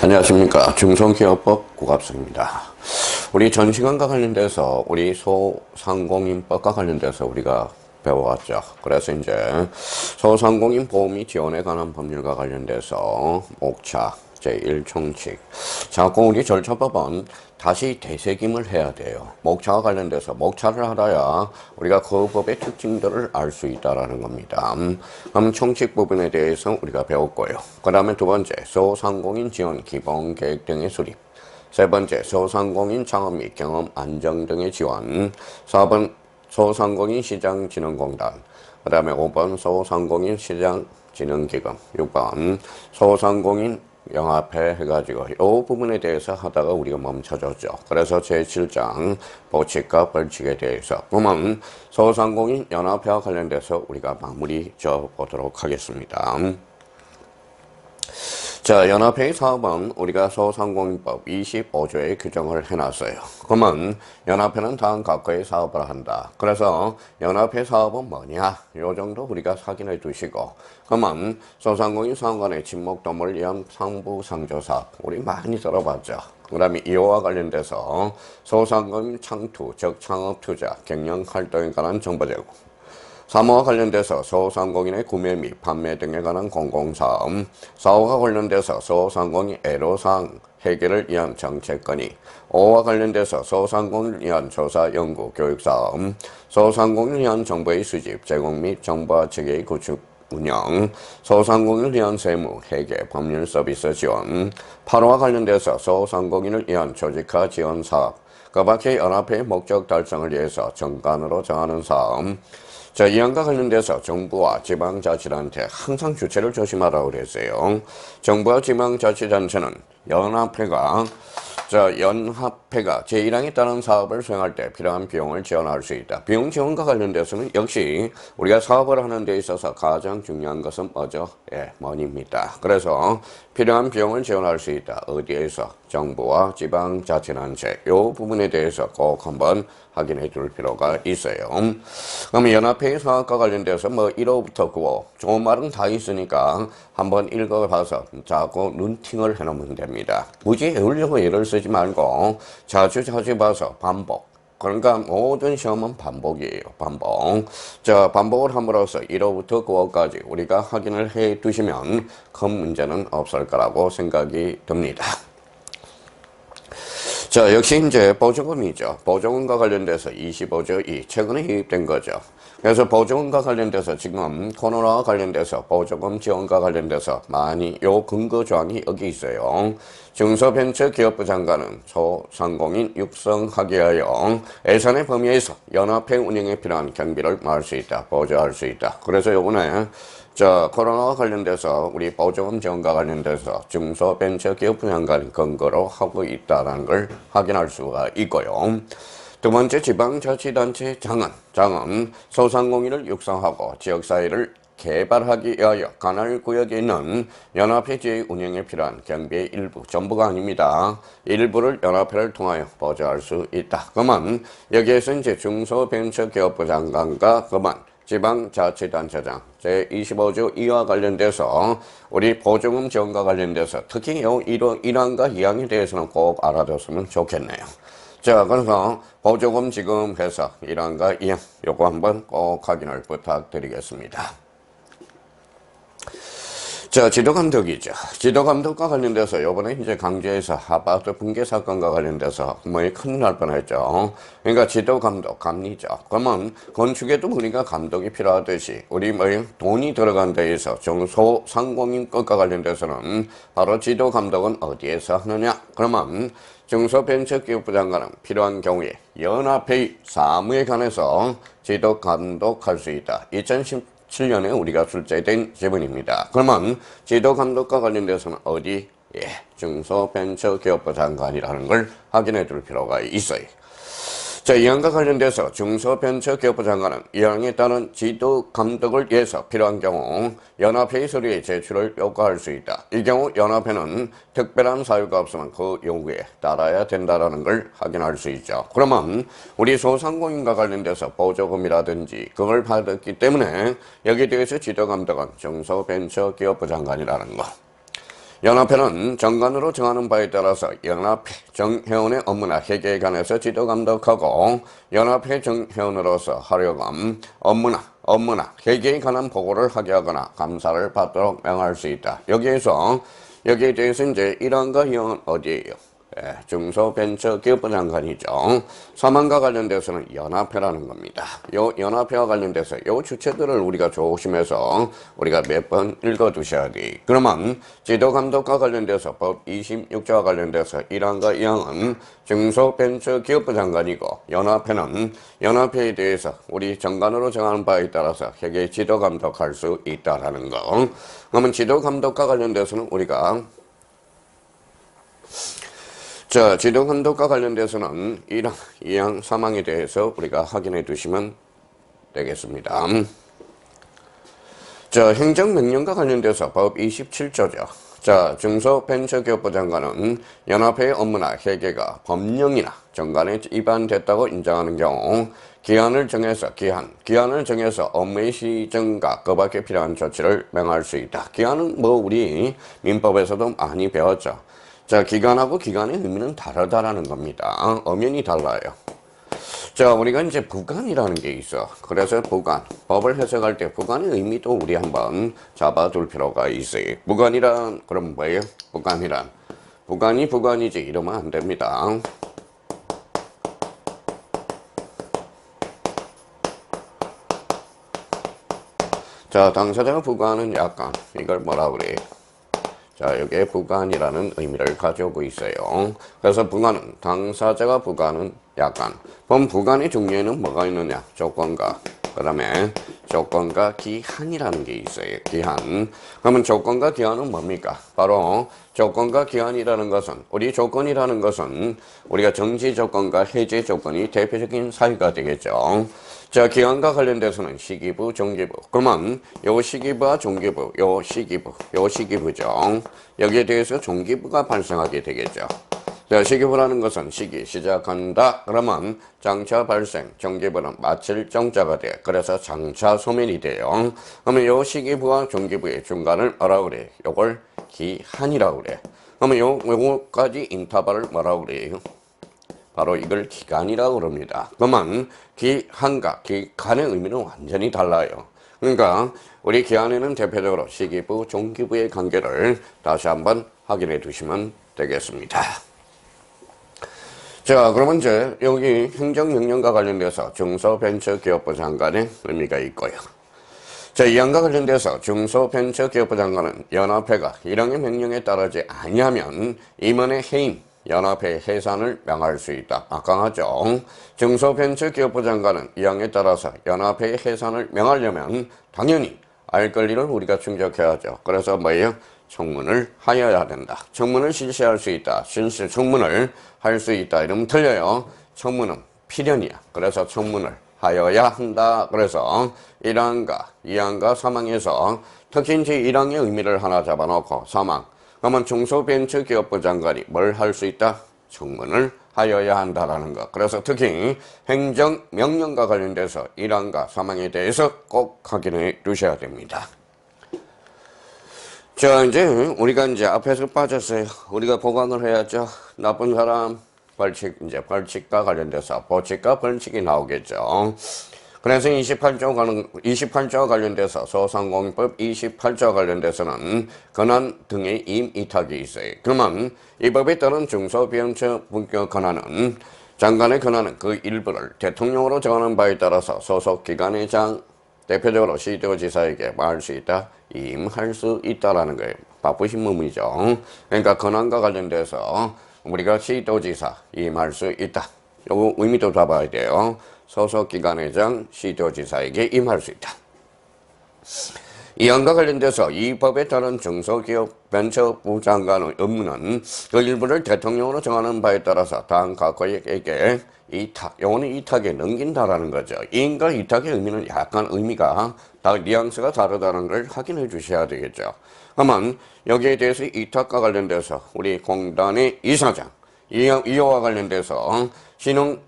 안녕하십니까. 중소기업법 국합수입니다. 우리 전시관과 관련돼서 우리 소상공인법과 관련돼서 우리가 배워왔죠. 그래서 이제 소상공인 보험이 지원에 관한 법률과 관련돼서 목차 제1총칙 자꾸 우리 절차법은 다시 되새김을 해야 돼요. 목차와 관련돼서 목차를 알아야 우리가 그 법의 특징들을 알 수 있다라는 겁니다. 그럼 총칙 부분에 대해서 우리가 배웠고요. 그 다음에 두 번째, 소상공인 지원 기본계획 등의 수립. 세 번째, 소상공인 창업 및 경험 안정 등의 지원. 4번, 소상공인 시장진흥공단. 그 다음에 5번, 소상공인 시장진흥기금. 6번, 소상공인 영합회 해가지고 이 부분에 대해서 하다가 우리가 멈춰졌죠. 그래서 제7장 법칙과 벌칙에 대해서 보면 소상공인 연합회와 관련돼서 우리가 마무리 져보도록 하겠습니다. 자, 연합회의 사업은 우리가 소상공인법 25조에 규정을 해놨어요. 그러면 연합회는 다음 각각의 사업을 한다. 그래서 연합회 사업은 뭐냐? 요 정도 우리가 확인해 두시고, 그러면 소상공인 상관의 친목도모를 위한 상부상조사업 우리 많이 들어봤죠. 그 다음에 이와 관련돼서 소상공인 창투, 즉 창업투자, 경영활동에 관한 정보 제공. 사무와 관련돼서 소상공인의 구매 및 판매 등에 관한 공공사업, 사업과 관련돼서 소상공인 애로사항 해결을 위한 정책건의, 5와 관련돼서 소상공인을 위한 조사, 연구, 교육사업, 소상공인을 위한 정보의 수집, 제공 및 정보화 체계의 구축, 운영, 소상공인을 위한 세무, 회계, 법률 서비스 지원, 8호와 관련돼서 소상공인을 위한 조직화 지원 사업, 그 밖에 연합회의 목적 달성을 위해서 정관으로 정하는 사업. 자, 이안과 관련돼서 정부와 지방자치단체 항상 주체를 조심하라고 그랬어요. 정부와 지방자치단체는 연합회가 제1항에 따른 사업을 수행할 때 필요한 비용을 지원할 수 있다. 비용 지원과 관련돼서는 역시 우리가 사업을 하는 데 있어서 가장 중요한 것은 뭐죠? money입니다. 그래서 필요한 비용을 지원할 수 있다. 어디에서? 정부와 지방자치단체 이 부분에 대해서 꼭 한번 확인해 둘 필요가 있어요. 그럼 연합회의 사업과 관련돼서 1호부터 9호 좋은 말은 다 있으니까 한번 읽어봐서 자꾸 눈팅을 해놓으면 됩니다. 굳이 외우려고 애를 쓰지 말고 자주 봐서 반복. 그러니까 모든 시험은 반복이에요. 반복. 자, 반복을 함으로써 1호부터 9호까지 우리가 확인을 해 두시면 큰 문제는 없을 거라고 생각이 듭니다. 자, 역시 이제 보조금이죠. 보조금과 관련돼서 25조 2 최근에 유입된 거죠. 그래서 보조금과 관련돼서 지금 코로나와 관련돼서 보조금 지원과 관련돼서 많이 요 근거 조항이 여기 있어요. 중소벤처기업부 장관은 소상공인 육성하기 위하여 예산의 범위에서 연합회 운영에 필요한 경비를 마을 수 있다. 보조할 수 있다. 그래서 요번에 코로나와 관련돼서 우리 보조금 지원과 관련돼서 중소벤처기업부 장관이 근거로 하고 있다는 걸 확인할 수가 있고요. 두 번째, 지방자치단체 장은 소상공인을 육성하고 지역사회를 개발하기 위하여 관할구역에 있는 연합회 지역 운영에 필요한 경비의 일부, 전부가 아닙니다. 일부를 연합회를 통하여 보조할 수 있다. 그만 여기에서 이제 중소벤처기업부 장관과 그만 지방자치단체장 제25조 2와 관련돼서 우리 보조금 지원과 관련돼서 특히 이 1항과 2항에 대해서는 꼭 알아뒀으면 좋겠네요. 자, 그래서 보조금 지금 해서 1항과 2항 요거 한번 꼭 확인을 부탁드리겠습니다. 자, 지도감독이죠. 지도감독과 관련돼서 요번에 이제 강주에서 아파트 붕괴 사건과 관련돼서 큰일 날 뻔했죠. 그러니까 지도감독, 감리죠. 그러면 건축에도 우리가 감독이 필요하듯이 우리 돈이 들어간 데에서 중소상공인 것과 관련돼서는 바로 지도감독은 어디에서 하느냐? 그러면 중소벤처기업부 장관은 필요한 경우에 연합회의 사무에 관해서 지도감독할 수 있다. 2017년에 우리가 출제된 지문입니다. 그러면 지도감독과 관련돼서는 어디? 중소벤처기업부 장관이라는 걸 확인해 둘 필요가 있어요. 자, 이항과 관련돼서 중소벤처기업부 장관은 이항에 따른 지도감독을 위해서 필요한 경우 연합회의 서류의 제출을 요구할 수 있다. 이 경우 연합회는 특별한 사유가 없으면 그 요구에 따라야 된다는 걸 확인할 수 있죠. 그러면 우리 소상공인과 관련돼서 보조금이라든지 그걸 받았기 때문에 여기에 대해서 지도감독은 중소벤처기업부 장관이라는 거. 연합회는 정관으로 정하는 바에 따라서 연합회 정회원의 업무나 회계에 관해서 지도 감독하고 연합회 정회원으로서 하려면 업무나 회계에 관한 보고를 하게 하거나 감사를 받도록 명할 수 있다. 여기에 대해서 이제 1항과 2항은 어디예요? 중소벤처기업부 장관이죠. 사망과 관련돼서는 연합회라는 겁니다. 요 연합회와 관련돼서 요 주체들을 우리가 조심해서 우리가 몇 번 읽어두셔야 돼. 그러면 지도감독과 관련돼서 법 26조와 관련돼서 1항과 2항은 중소벤처기업부 장관이고 연합회는 연합회에 대해서 우리 정관으로 정하는 바에 따라서 회계 지도감독할 수 있다라는 거. 그러면 지도감독과 관련돼서는 우리가 자, 지도감독과 관련돼서는 1항, 2항, 3항에 대해서 우리가 확인해 두시면 되겠습니다. 자, 행정명령과 관련돼서 법 27조죠. 자, 중소벤처기업부 장관은 연합회의 업무나 회계가 법령이나 정관에 위반됐다고 인정하는 경우 기한을 정해서 업무의 시정과 그 밖에 필요한 조치를 명할 수 있다. 기한은 뭐 우리 민법에서도 많이 배웠죠. 자, 기간하고 기간의 의미는 다르다라는 겁니다. 엄연히 달라요. 자, 우리가 이제 부관이라는 게 있어. 그래서 부관, 법을 해석할 때 부관의 의미도 우리 한번 잡아둘 필요가 있어요. 부관이란, 그럼 뭐예요? 부관이 부관이지 이러면 안 됩니다. 자, 당사자가 부관은 약간, 이걸 뭐라 그래? 자, 여기에 부관이라는 의미를 가지고 있어요. 그래서 당사자가 부관은 약관. 그럼 부관의 종류에는 뭐가 있느냐? 조건과, 그 다음에 조건과 기한이라는 게 있어요. 기한. 그러면 조건과 기한은 뭡니까? 바로 조건과 기한이라는 것은, 조건이라는 것은 우리가 정지 조건과 해제 조건이 대표적인 사유가 되겠죠. 자, 기한과 관련돼서는 시기부, 종기부. 그러면 요 시기부와 종기부, 요 시기부죠. 여기에 대해서 종기부가 발생하게 되겠죠. 자, 시기부라는 것은 시작한다. 그러면 장차 발생, 종기부는 마칠 정자가 돼. 그래서 장차 소멸이 돼요. 그러면 요 시기부와 종기부의 중간을 뭐라 그래? 요걸 기한이라고 그래. 그러면 요거까지 인터벌을 뭐라고 그래요? 바로 이걸 기간이라고 그럽니다. 그러면 기한과 기간의 의미는 완전히 달라요. 그러니까 우리 기한에는 대표적으로 시기부, 종기부의 관계를 다시 한번 확인해 두시면 되겠습니다. 자, 그러면 이제 여기 행정명령과 관련돼서 중소벤처기업부 장관의 의미가 있고요. 자, 이 항과 관련돼서 중소벤처기업부 장관은 연합회가 1항의 명령에 따르지 아니하면 임원의 해임, 연합회 해산을 명할 수 있다. 막강하죠. 중소벤처기업부 장관은 이 항에 따라서 연합회의 해산을 명하려면 당연히 알 권리를 우리가 충족해야죠. 그래서 뭐예요? 청문을 하여야 된다. 청문을 실시할 수 있다. 청문을 할 수 있다. 이러면 틀려요. 청문은 필연이야. 그래서 청문을 하여야 한다. 그래서 1항과 2항과 3항에서 특히 이제 1항의 의미를 하나 잡아놓고 3항. 그러면 중소벤처기업부 장관이 뭘 할 수 있다? 청문을 하여야 한다라는 것. 그래서 특히 행정명령과 관련돼서 1항과 3항에 대해서 꼭 확인해 두셔야 됩니다. 자, 이제 우리가 이제 앞에서 빠졌어요. 우리가 보강을 해야죠. 나쁜 사람 벌칙과 관련돼서 보칙과 벌칙이 나오겠죠. 그래서 28조와 관련돼서 소상공인법 28조와 관련돼서는 권한 등의 임의탁이 있어요. 그러면 이 법에 따른 중소벤처 권한은 장관의 권한은 그 일부를 대통령으로 정하는 바에 따라서 소속 기관의 장, 대표적으로 시도지사에게 말할 수 있다, 임할 수 있다라는 거예요. 바쁘신 몸이죠. 그러니까 권한과 관련돼서 우리가 시도지사 임할 수 있다. 요거 의미도 잡아야 돼요. 소속기관의 장, 시도지사에게 임할 수 있다. 이 항과 관련돼서 이 법에 따른 중소기업 벤처부 장관의 업무는 그 일부를 대통령으로 정하는 바에 따라서 당 각국에게 이탁, 요거는 이탁에 넘긴다라는 거죠. 이인과 이탁의 의미는 약간 의미가 뉘앙스가 다르다는 걸 확인해 주셔야 되겠죠. 그러면 여기에 대해서 이탁과 관련돼서 우리 공단의 이사장, 이와 관련돼서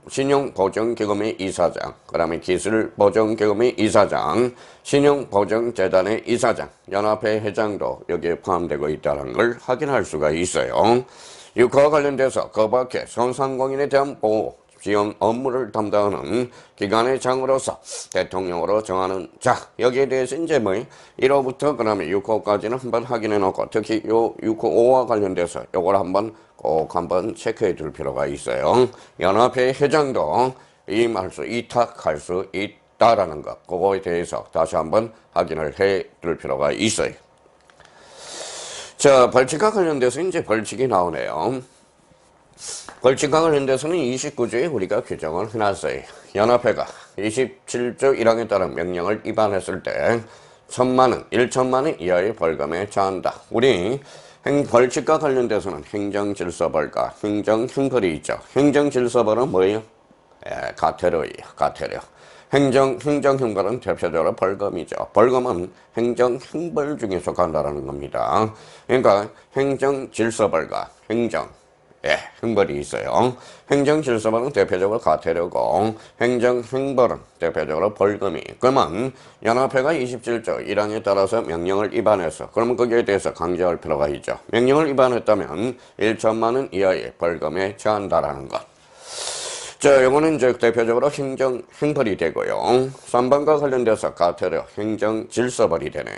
신용보증기금의 이사장, 그 다음에 기술보증기금의 이사장, 신용보증재단의 이사장, 연합회 회장도 여기에 포함되고 있다는 걸 확인할 수가 있어요. 이와 관련돼서 그 밖에 소상공인에 대한 보호, 지원 업무를 담당하는 기관의 장으로서 대통령으로 정하는 자, 여기에 대해서 이제 1호부터 그 다음에 6호까지는 한번 확인해 놓고, 특히 요 6호, 5호와 관련돼서 요걸 꼭 한번 체크해 둘 필요가 있어요. 연합회 회장도 이탁할 수 있다라는 것, 그거에 대해서 다시 한번 확인을 해 둘 필요가 있어요. 자, 벌칙과 관련돼서 이제 벌칙이 나오네요. 벌칙과 관련돼서는 29조에 우리가 규정을 해놨어요. 연합회가 27조 1항에 따른 명령을 위반했을 때 1천만 원 이하의 벌금에 처한다. 우리 벌칙과 관련돼서는 행정질서벌과 행정형벌이 있죠. 행정질서벌은 뭐예요? 과태료예요. 과태료. 행정형벌은 대표적으로 벌금이죠. 벌금은 행정형벌 중에 속한다는 겁니다. 그러니까 행정질서벌과 형벌이 있어요. 행정질서벌은 대표적으로 과태료고, 행정형벌은 대표적으로 벌금이. 그러면 연합회가 27조 1항에 따라서 명령을 위반해서, 그러면 거기에 대해서 강제할 필요가 있죠. 명령을 위반했다면 1천만 원 이하의 벌금에 처한다라는 것. 자, 요거는 이제 대표적으로 행정형벌이 되고요. 3번과 관련돼서 과태료, 행정질서벌이 되네.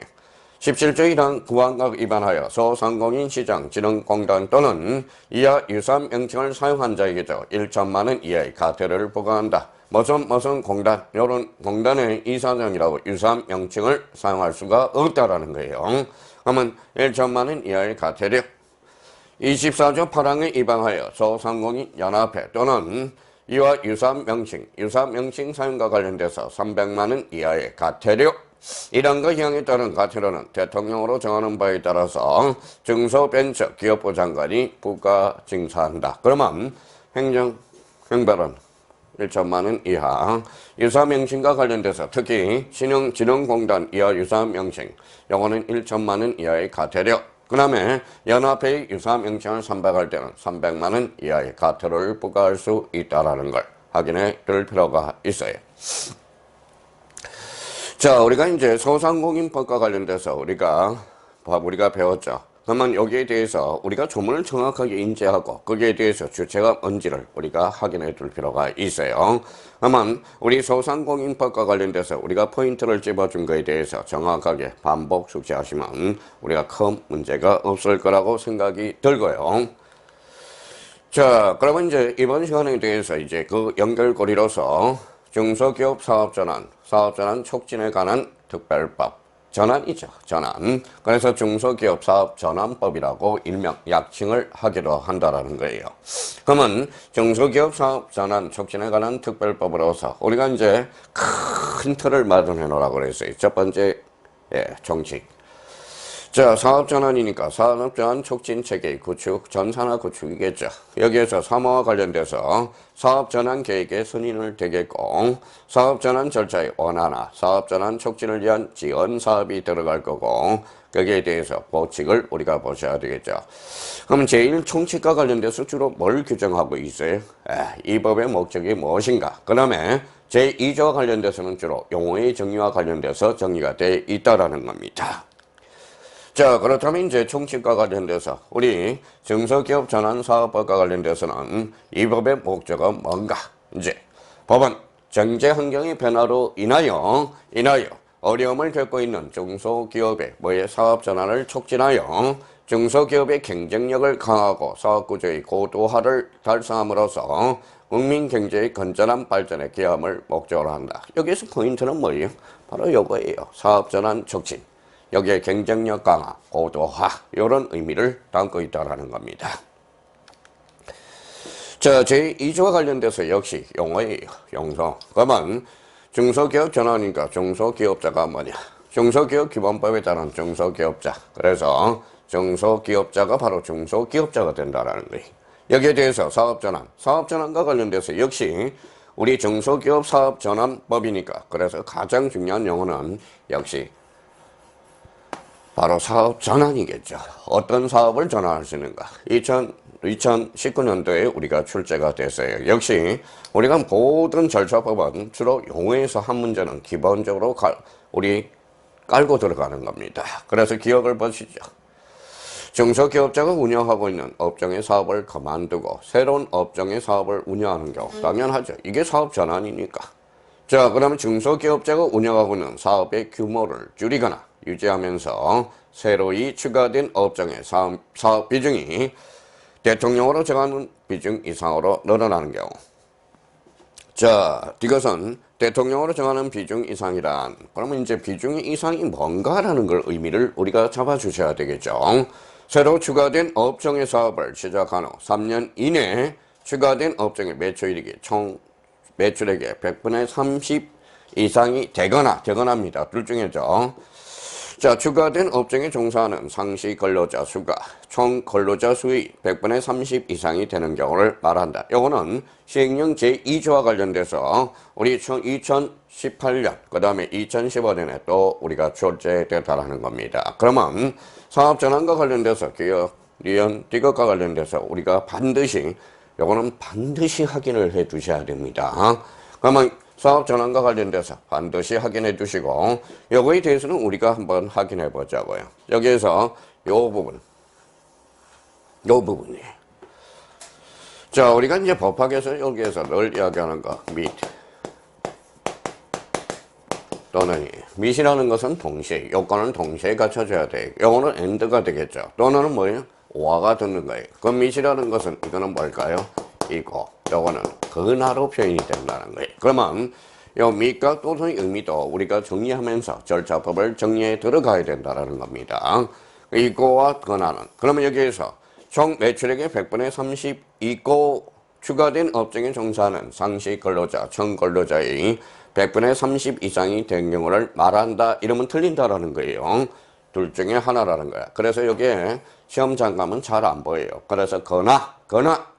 17조 1항 구항과 위반하여 소상공인 시장 진흥공단 또는 이하 유사한 명칭을 사용한 자에게도 1천만 원 이하의 과태료를 부과한다. 무슨 공단, 요런 공단의 이사장이라고 유사한 명칭을 사용할 수가 없다라는 거예요. 그러면 1천만 원 이하의 과태료. 24조 8항에 위반하여 소상공인 연합회 또는 이와 유사한 명칭 사용과 관련돼서 300만 원 이하의 과태료. 이런 것형에 따른 과태료는 대통령으로 정하는 바에 따라서 중소벤처기업부 장관이 부과 징사한다. 그러면 행정형벌은 1천만 원 이하, 유사명칭과 관련돼서 특히 신용진흥공단 이하 유사명칭, 요거는 1천만 원 이하의 과태료. 그 다음에 연합회의 유사명칭을 선박할 때는 300만 원 이하의 과태료를 부과할 수 있다는 걸 확인해 둘 필요가 있어요. 자, 우리가 이제 소상공인법과 관련돼서 우리가 배웠죠. 그러면 여기에 대해서 우리가 조문을 정확하게 인지하고 거기에 대해서 주체가 뭔지를 우리가 확인해 둘 필요가 있어요. 그러면 우리 소상공인법과 관련돼서 우리가 포인트를 집어준 거에 대해서 정확하게 반복 숙지하시면 우리가 큰 문제가 없을 거라고 생각이 들고요. 자, 그러면 이제 이번 시간에 대해서 이제 그 연결고리로서 중소기업 사업전환 촉진에 관한 특별법, 전환이죠, 전환. 그래서 중소기업 사업전환법이라고 일명 약칭을 하기도 한다라는 거예요. 그러면 중소기업 사업전환 촉진에 관한 특별법으로서 우리가 이제 큰 틀을 마련해 놓으라고 그랬어요. 첫 번째, 정책. 자, 사업전환이니까 산업전환 촉진체계 구축, 전산화 구축이겠죠. 여기에서 3호와 관련돼서 사업전환 계획의 선인을 되겠고, 사업전환 절차의 원활화, 사업전환 촉진을 위한 지원 사업이 들어갈 거고, 거기에 대해서 보칙을 우리가 보셔야 되겠죠. 그럼 제1총칙과 관련돼서 주로 뭘 규정하고 있어요? 이 법의 목적이 무엇인가? 그 다음에 제2조와 관련돼서는 주로 용어의 정의와 관련돼서 정의가 되어 있다라는 겁니다. 자, 그렇다면 이제 총칙과 관련돼서 우리 중소기업 전환사업법과 관련돼서는 이 법의 목적은 뭔가? 이제 법은 경제 환경의 변화로 인하여 어려움을 겪고 있는 중소기업의 사업 전환을 촉진하여 중소기업의 경쟁력을 강화하고 사업구조의 고도화를 달성함으로써 국민 경제의 건전한 발전에 기여함을 목적으로 한다. 여기에서 포인트는 뭐예요? 바로 이거예요. 사업 전환 촉진. 여기에 경쟁력 강화, 고도화 이런 의미를 담고 있다는 겁니다. 자, 제2조와 관련돼서 역시 용어예요. 용서. 그러면 중소기업 전환이니까 중소기업자가 뭐냐? 중소기업 기본법에 따른 중소기업자. 그래서 중소기업자가 바로 중소기업자가 된다는 거예요. 여기에 대해서 사업전환과 관련돼서 역시 우리 중소기업 사업전환법이니까 그래서 가장 중요한 용어는 역시 바로 사업 전환이겠죠. 어떤 사업을 전환할 수 있는가? 2019년도에 우리가 출제가 됐어요. 역시 우리가 모든 절차법은 주로 용어에서 한 문제는 기본적으로 우리 깔고 들어가는 겁니다. 그래서 기억을 보시죠. 중소기업자가 운영하고 있는 업종의 사업을 그만두고 새로운 업종의 사업을 운영하는 경우 당연하죠. 이게 사업 전환이니까. 자, 그러면 중소기업자가 운영하고 있는 사업의 규모를 줄이거나 유지하면서 새로이 추가된 업종의 사업 비중이 대통령으로 정하는 비중 이상으로 늘어나는 경우. 자, 이것은 대통령으로 정하는 비중 이상이란, 그러면 이제 비중 이상이 뭔가라는 걸 의미를 우리가 잡아주셔야 되겠죠. 새로 추가된 업종의 사업을 시작한 후 3년 이내에 추가된 업종의 매출액이 총 매출액의 100분의 30 이상이 되거나입니다. 둘 중에죠. 자, 추가된 업종에 종사하는 상시 근로자 수가 총 근로자 수의 100분의 30 이상이 되는 경우를 말한다. 이거는 시행령 제2조와 관련돼서 우리 2018년, 그 다음에 2015년에 또 우리가 출제됐다라는 겁니다. 그러면 사업전환과 관련돼서 기업, 리언, 디귿과 관련돼서 우리가 반드시 확인을 해 두셔야 됩니다. 그러면 사업전환과 관련돼서 반드시 확인해 두시고, 요거에 대해서는 우리가 한번 확인해 보자고요. 여기에서 요 부분이. 자, 우리가 이제 법학에서 여기에서 늘 이야기하는 거, 및. 또는 밋이라는 것은 동시에, 요건은 동시에 갖춰져야 돼. 요거는 and가 되겠죠. 또는 뭐예요? 오화가 듣는 거예요. 그 밋이라는 것은 이거는 뭘까요? 이거, 요거는 근하로 표현이 된다는 거예요. 그러면 요 밋과 또는 의미도 우리가 정리하면서 절차법을 정리해 들어가야 된다는 겁니다. 이거와 근하는. 그러면 여기에서 총 매출액의 100분의 30 이고 추가된 업종에 종사하는 상시 근로자, 총 근로자의 100분의 30 이상이 된 경우를 말한다. 이러면 틀린다라는 거예요. 둘 중에 하나라는 거야. 그래서 여기에 시험 장감은 잘 안 보여요. 그래서 거나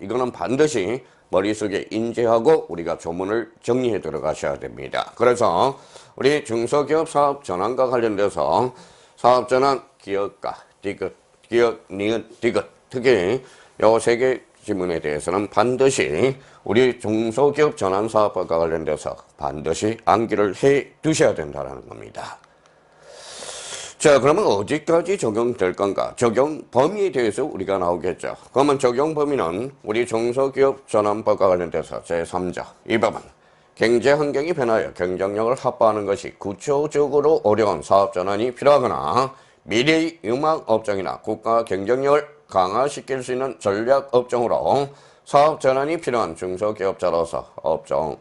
이거는 반드시 머릿속에 인지하고 우리가 조문을 정리해 들어가셔야 됩니다. 그래서 우리 중소기업 사업 전환과 관련돼서 사업 전환 기업가, 디귿, 기업, 니은, 디귿, 특히 요 세 개 지문에 대해서는 반드시 우리 중소기업 전환 사업과 관련돼서 반드시 암기를 해 두셔야 된다는 겁니다. 자, 그러면 어디까지 적용될 건가? 적용 범위에 대해서 우리가 나오겠죠. 그러면 적용 범위는 우리 중소기업 전환법과 관련돼서 제3조 이 법은 경제 환경이 변하여 경쟁력을 확보하는 것이 구조적으로 어려운 사업 전환이 필요하거나 미래의 유망 업종이나 국가 경쟁력을 강화시킬 수 있는 전략 업종으로 사업 전환이 필요한 중소기업자로서 업종,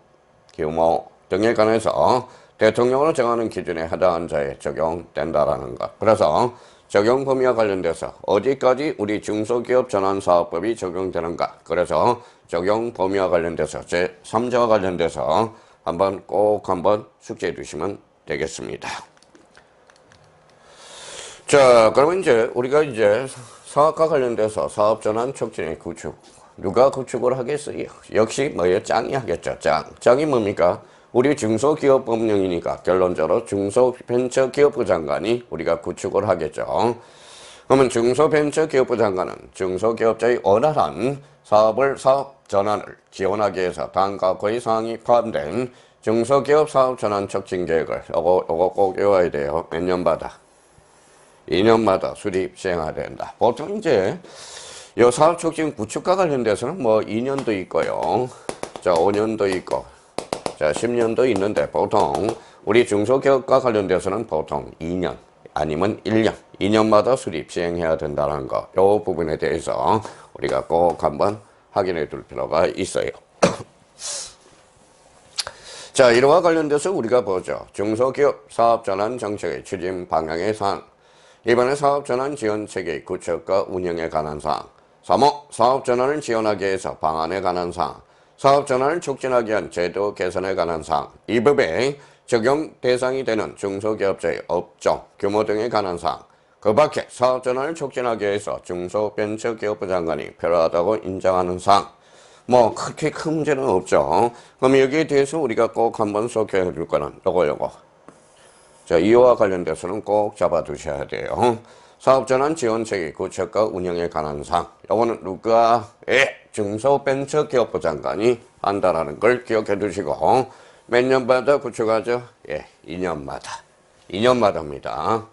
규모 등에 관해서 대통령으로 정하는 기준에 해당하는 자에 적용된다라는 것. 그래서 적용 범위와 관련돼서 어디까지 우리 중소기업 전환사업법이 적용되는가. 그래서 적용 범위와 관련돼서 제3조와 관련돼서 꼭 한번 숙지해 두시면 되겠습니다. 자, 그러면 이제 우리가 사업과 관련돼서 사업 전환 촉진의 구축. 누가 구축을 하겠어요? 역시 뭐예요? 짱이 하겠죠. 짱이 뭡니까? 우리 중소기업법령이니까 결론적으로 중소벤처기업부 장관이 우리가 구축을 하겠죠. 그러면 중소벤처기업부 장관은 중소기업자의 원활한 사업 전환을 지원하기 위해서 다음과 같이 사항이 포함된 중소기업 사업 전환 촉진 계획을 요거 꼭 외워야 돼요. 몇 년마다? 2년마다 수립 시행해야 된다. 보통 이제 이 사업 촉진 구축과 관련돼서는 뭐 2년도 있고요. 자, 5년도 있고. 자, 10년도 있는데 보통 우리 중소기업과 관련돼서는 보통 2년 아니면 1년, 2년마다 수립 시행해야 된다는 거. 이 부분에 대해서 우리가 꼭 한번 확인해 둘 필요가 있어요. 자, 이와 관련돼서 우리가 보죠. 중소기업 사업전환 정책의 추진 방향의 사항. 이번에 사업전환 지원 체계 구축과 운영에 관한 사항. 3호 사업전환을 지원하기 위해서 방안에 관한 사항. 사업전환을 촉진하기 위한 제도 개선에 관한 사항, 이 법에 적용 대상이 되는 중소기업자의 업종, 규모 등에 관한 사항, 그 밖에 사업전환을 촉진하기 위해서 중소벤처기업부 장관이 필요하다고 인정하는 사항, 뭐 그렇게 큰 문제는 없죠. 그럼 여기에 대해서 우리가 꼭 한번 소개해 줄 거는 요거. 자, 이와 관련돼서는 꼭 잡아두셔야 돼요. 사업전환 지원체계 구축과 운영에 관한 사항. 요거는 누가? 중소벤처기업부 장관이 한다라는 걸 기억해 두시고 몇 년마다 구축하죠? 2년마다. 2년마다입니다.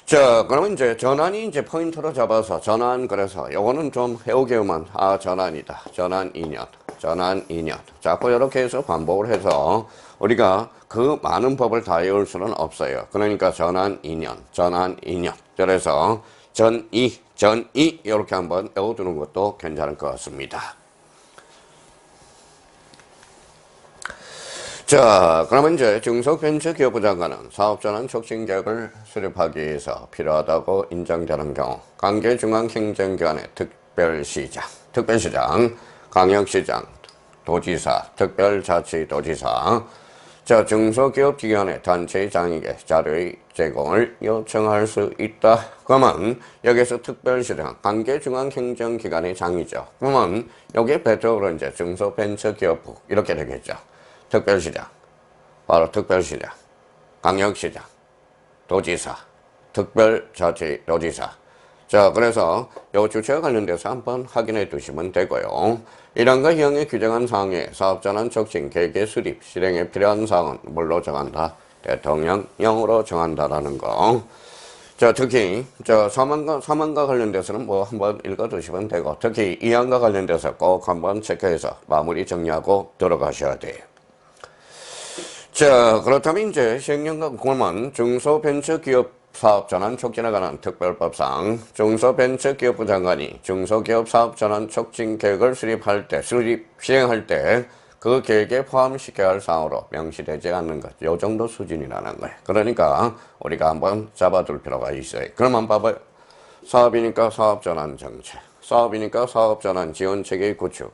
자, 그러면 이제 전환이 이제 포인트로 잡아서 전환 그래서 요거는 좀 해오게만 전환이다. 전환 2년. 전환 2년. 자꾸 이렇게 해서 반복을 해서 우리가 그 많은 법을 다 외울 수는 없어요. 그러니까 전환 2년. 전환 2년. 그래서 전이 이렇게 한번 외워두는 것도 괜찮을 것 같습니다. 자, 그러면 이제 중소벤처기업부 장관은 사업전환 촉진계획을 수립하기 위해서 필요하다고 인정되는 경우 관계중앙행정기관의 특별시장, 광역시장, 도지사, 특별자치도지사, 자, 중소기업 기관의 단체장에게 자료의 제공을 요청할 수 있다. 그러면 여기서 특별시장, 관계중앙행정기관의 장이죠. 그러면 여기에 배적으로 이제 중소벤처기업부 이렇게 되겠죠. 특별시장, 바로 특별시장, 광역시장, 도지사, 특별자치도지사. 자, 그래서 요 주체와 관련돼서 한번 확인해 두시면 되고요. 이란과 희영에 규정한 사항에 사업전환 촉진 계획의 수립, 실행에 필요한 사항은 뭘로 정한다? 대통령령으로 정한다라는 거. 자, 특히 사망과 관련돼서는 뭐 한번 읽어 두시면 되고, 특히 이항과 관련돼서 꼭 한번 체크해서 마무리 정리하고 들어가셔야 돼요. 자, 그렇다면 이제 시행령과 공무원 중소벤처기업 사업전환 촉진에 관한 특별법상 중소벤처기업부 장관이 중소기업 사업전환 촉진 계획을 실행할 때 그 계획에 포함시켜야 할 사항으로 명시되지 않는 것. 요 정도 수준이라는 거예요. 그러니까 우리가 한번 잡아둘 필요가 있어요. 그럼 한번 봐봐요. 사업이니까 사업전환 정책, 사업이니까 사업전환 지원체계 구축.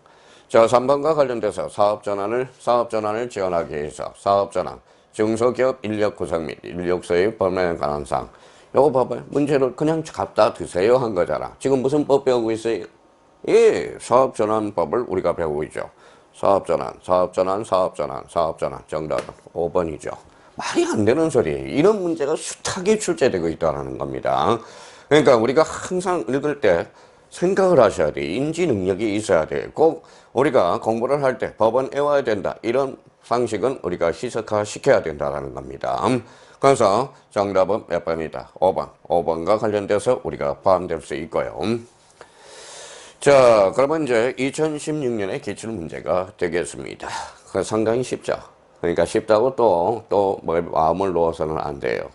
자, 3번과 관련돼서 사업전환을 지원하기 위해서 사업전환, 중소기업 인력 구성 및 인력 소유 범위에 관한 사항. 요거 봐봐요. 문제를 그냥 갖다 드세요 한 거잖아. 지금 무슨 법 배우고 있어요? 사업전환법을 우리가 배우고 있죠. 사업전환. 정답은 5번이죠. 말이 안 되는 소리예요. 이런 문제가 숱하게 출제되고 있다는 겁니다. 그러니까 우리가 항상 읽을 때 생각을 하셔야 돼. 인지 능력이 있어야 돼. 꼭 우리가 공부를 할 때 법은 외워야 된다. 이런 상식은 우리가 희석화 시켜야 된다는 겁니다. 그래서 정답은 몇 번이다? 5번. 5번과 관련돼서 우리가 포함될 수 있고요. 자, 그러면 이제 2016년의 기출문제가 되겠습니다. 상당히 쉽죠. 그러니까 쉽다고 또 마음을 놓아서는 안 돼요.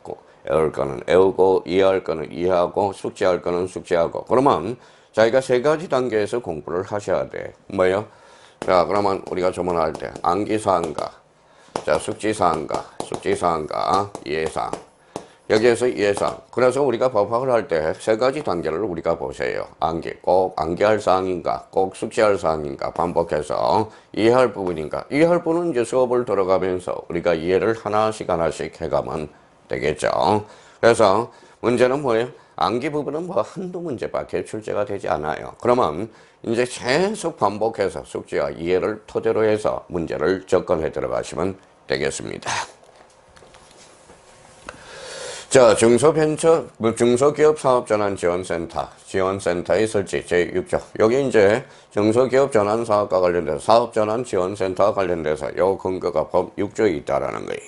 외울 거는 외우고, 이해할 거는 이해하고, 숙지할 거는 숙지하고. 그러면 자기가 세 가지 단계에서 공부를 하셔야 돼. 뭐요? 자, 그러면 우리가 조문할 때 암기사항과, 자, 숙지사항과, 이해사항. 여기에서 이해사항. 그래서 우리가 법학을 할 때 세 가지 단계를 우리가 보세요. 꼭 암기할 사항인가, 꼭 숙지할 사항인가, 반복해서 이해할 부분인가. 이해할 부분은 이제 수업을 들어가면서 우리가 이해를 하나씩 해가면 되겠죠. 그래서 문제는 뭐예요? 암기 부분은 뭐 한두 문제밖에 출제가 되지 않아요. 그러면 이제 계속 반복해서 숙지와 이해를 토대로 해서 문제를 접근해 들어가시면 되겠습니다. 자, 중소기업 사업전환 지원센터의 설치 제6조. 여기 이제 중소기업 전환 사업과 관련돼서 사업전환 지원센터와 관련돼서 요 근거가 법 6조에 있다라는 거예요.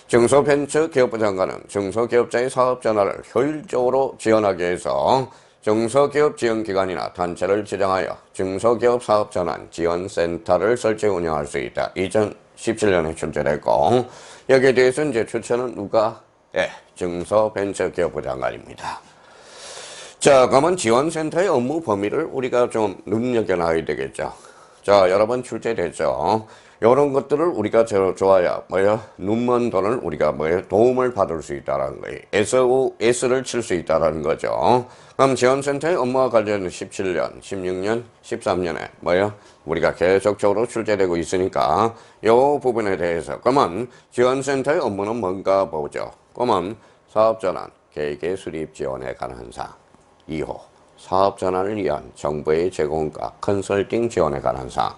중소벤처기업부 장관은 중소기업자의 사업전환을 효율적으로 지원하기 위해서 중소기업 지원기관이나 단체를 지정하여 중소기업 사업전환 지원센터를 설치 운영할 수 있다. 2017년에 출제됐고 여기에 대해서 이제 추천은 누가? 중소벤처기업부 장관입니다. 자, 그러면 지원센터의 업무 범위를 우리가 좀 눈여겨놔야 되겠죠. 자, 여러 번 출제됐죠. 이런 것들을 우리가 좋아야 눈먼 돈을 우리가 도움을 받을 수 있다는 거예요. SOS를 칠 수 있다는 거죠. 그럼 지원센터의 업무와 관련된 17년, 16년, 13년에 우리가 계속적으로 출제되고 있으니까 이 부분에 대해서 그러면 지원센터의 업무는 뭔가 보죠. 그러면 사업전환, 계획의 수립 지원에 관한 사항. 2호, 사업전환을 위한 정부의 제공과 컨설팅 지원에 관한 사항.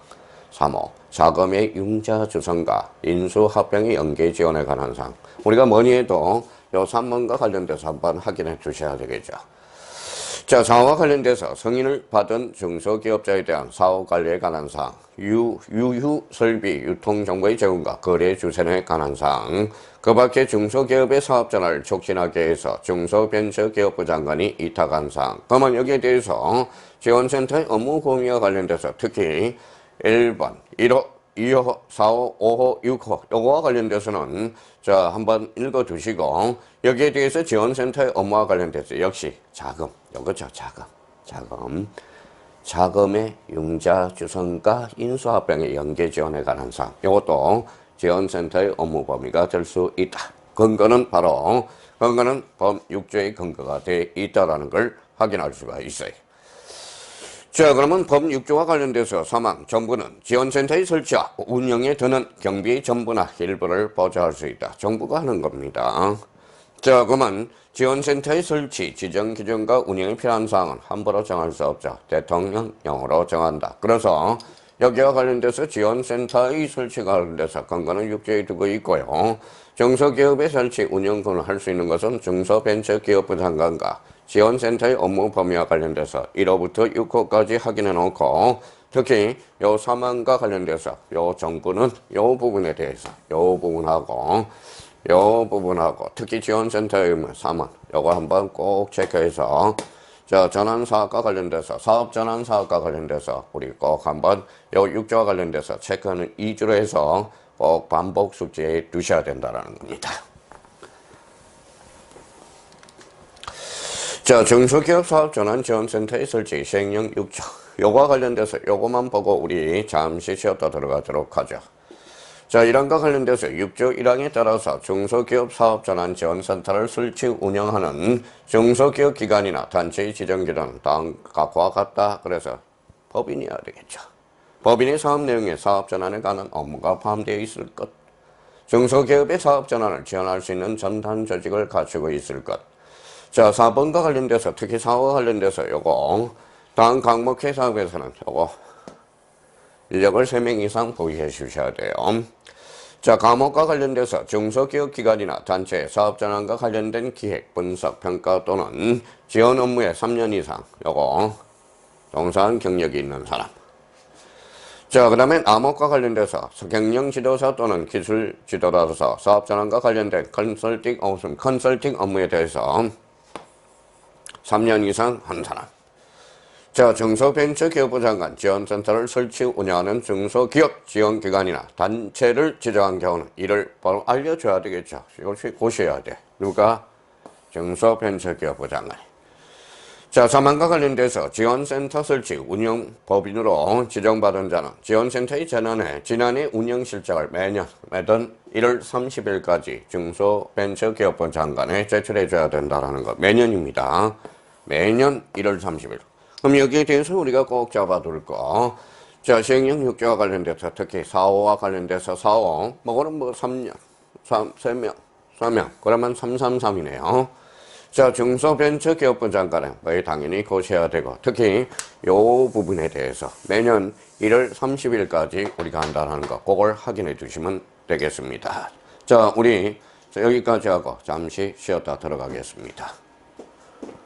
3호, 자금의 융자 조성과 인수합병의 연계 지원에 관한 사항. 우리가 뭐니 해도 요 3번과 관련돼서 한번 확인해 주셔야 되겠죠. 자, 사업과 관련돼서 승인을 받은 중소기업자에 대한 사업 관리에 관한 사항, 유휴 설비, 유통 정보의 제공과 거래 주선에 관한 사항, 그 밖에 중소기업의 사업 전환을 촉진하기 위해서 중소벤처기업부 장관이 이탁한 사항. 그러면 여기에 대해서 지원센터의 업무 범위와 관련돼서 특히 1번, 1호, 2호, 4호, 5호, 6호 요거와 관련돼서는 자 한번 읽어두시고 여기에 대해서 지원센터의 업무와 관련돼서 역시 자금, 요거죠. 자금의 융자 주선과 인수합병의 연계 지원에 관한 사항 요것도 지원센터의 업무 범위가 될 수 있다. 근거는 바로 범 6조의 근거가 돼 있다라는 걸 확인할 수가 있어요. 자, 그러면 법 6조와 관련돼서 정부는 지원센터의 설치와 운영에 드는 경비의 전부나 일부를 보조할 수 있다. 정부가 하는 겁니다. 자, 그러면 지원센터의 설치, 지정 기준과 운영에 필요한 사항은 함부로 정할 수 없죠. 대통령령으로 정한다. 그래서 여기와 관련돼서 지원센터의 설치가 관련돼서 근거는 6조에 두고 있고요. 중소기업의 설치, 운영권을 할 수 있는 것은 중소벤처기업부 장관과 지원센터의 업무 범위와 관련돼서 1호부터 6호까지 확인해 놓고 특히 요 사망과 관련돼서 요 정부는 요 부분에 대해서 요 부분하고 특히 지원센터의 사망 요거 한번 꼭 체크해서 자 전환사업과 관련돼서 사업 전환사업과 관련돼서 우리 꼭 한번 요 6조와 관련돼서 체크하는 2주로 해서 꼭 반복 숙지해 두셔야 된다는 겁니다. 자, 중소기업 사업 전환 지원센터의 설치 시행령 6조. 요거와 관련돼서 요거만 보고 우리 잠시 쉬었다 들어가도록 하죠. 자, 이란과 관련돼서 6조 1항에 따라서 중소기업 사업 전환 지원센터를 설치 운영하는 중소기업 기관이나 단체의 지정기관은 다음과 같다. 그래서 법인이어야 되겠죠. 법인의 사업 내용에 사업 전환에 관한 업무가 포함되어 있을 것. 중소기업의 사업 전환을 지원할 수 있는 전담 조직을 갖추고 있을 것. 자, 4번과 관련돼서 특히 사업과 관련돼서 요거 다음 강목회 사업에서는 요거 인력을 3명 이상 보유해 주셔야 돼요. 자, 과목과 관련돼서 중소기업 기관이나 단체 사업 전환과 관련된 기획, 분석, 평가 또는 지원 업무에 3년 이상 요거 종사한 경력이 있는 사람. 자, 그 다음에 암호과 관련돼서 경영 지도사 또는 기술 지도자로서 사업 전환과 관련된 컨설팅 업무에 대해서 3년 이상 한 사람. 자, 중소벤처기업부 장관 지원센터를 설치 운영하는 중소기업 지원기관이나 단체를 지정한 경우는 이를 바로 알려줘야 되겠죠. 이것이 고셔야 돼. 누가? 중소벤처기업부 장관이. 자, 사망과 관련돼서 지원센터 설치 운영 법인으로 지정받은 자는 지원센터의 지난해 운영실적을 매년 1월 30일까지 중소벤처기업부 장관에 제출해줘야 된다는 것. 매년입니다. 매년 1월 30일. 그럼 여기에 대해서 우리가 꼭 잡아둘 거. 자, 시행령 6조와 관련돼서 특히 4호와 관련돼서 4호. 그거는 3명. 그러면 333이네요. 자, 중소벤처기업부 장관은 당연히 고셔야 되고, 특히 요 부분에 대해서 매년 1월 30일까지 우리가 한다는 거, 그걸 확인해 주시면 되겠습니다. 자, 우리 여기까지 하고 잠시 쉬었다 들어가겠습니다.